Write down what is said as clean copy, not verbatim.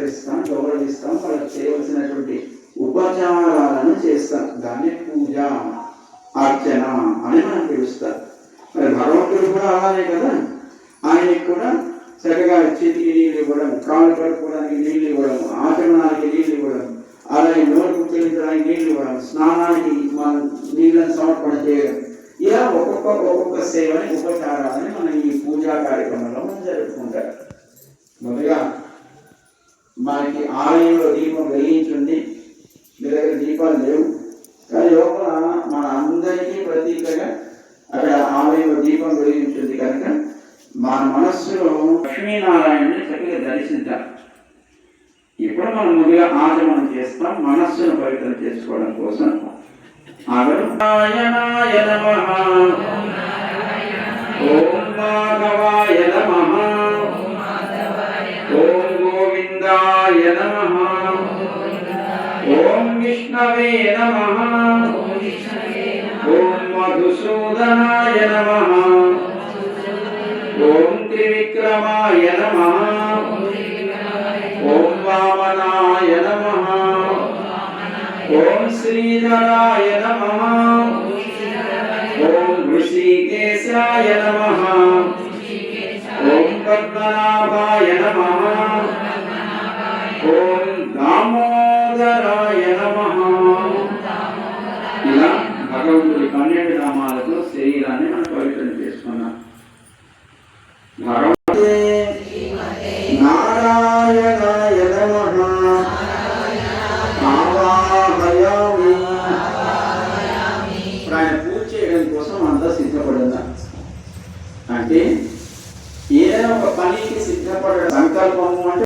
సత్కరిస్తాం, గౌరవిస్తాం, వాళ్ళకి చేయవలసినటువంటి ఉపచారాలను చేస్తాం. దాన్ని పూజ అర్చన అని మనం పిలుస్తాం. మరి భగవంతుడు కూడా అలానే కదా, ఆయనకి కూడా చక్కగా చేతికి నీళ్ళు ఇవ్వడం, కాళ్ళు కడుక్కోవడానికి నీళ్ళు ఇవ్వడం, ఆచరణానికి నీళ్ళు ఇవ్వడం, అలాగే నోరు కుట్టించడానికి నీళ్ళు ఇవ్వడం, స్నానానికి మనం నీళ్ళని సమర్పణ చేయడం, ఇలా ఒక్కొక్క సేవని ఉపచారాలని మనం ఈ పూజా కార్యక్రమంలో మనం జరుపుకుంటారు. మొదటిగా మనకి ఆలయంలో దీపం వెలిగించింది, మీ దగ్గర దీపాలు లేవు కానీ లోపల మన అందరికీ ప్రతీకగా అక్కడ ఆలయంలో దీపం వెలిగించింది కనుక మన మనస్సులో లక్ష్మీనారాయణని చక్కగా దర్శించాలి. ఇప్పుడు మనం ముందుగా ఆచమనం చేస్తాం మనస్సును పవిత్రం చేసుకోవడం కోసం. నారాయణాయ నమః, ఓం మాధవాయ నమః, ఓం గోవిందాయ నమః, ఓం విష్ణవే నమః, ఓం మధుసూదనాయ నమః, ఓం త్రివిక్రమాయ నమః, ఓం వామనాయ నమః, ఓం శ్రీధరాయ నమః, ఓం ఋషికేశాయ నమః, ఓం పద్మనాభాయ నమః, ఓం దామోదరాయ నమః. ఇలా భగవంతుడి 12 నామాలతో శరీరాన్ని మనం పవిత్రం చేసుకున్నాం. నారాయణాయ నమః ఆవాహయామి. ఇప్పుడు ఆయన పూజ చేయడం కోసం అంతా సిద్ధపడిందా అంటే ఏదైనా ఒక పనికి సిద్ధపడ సంకల్పము అంటే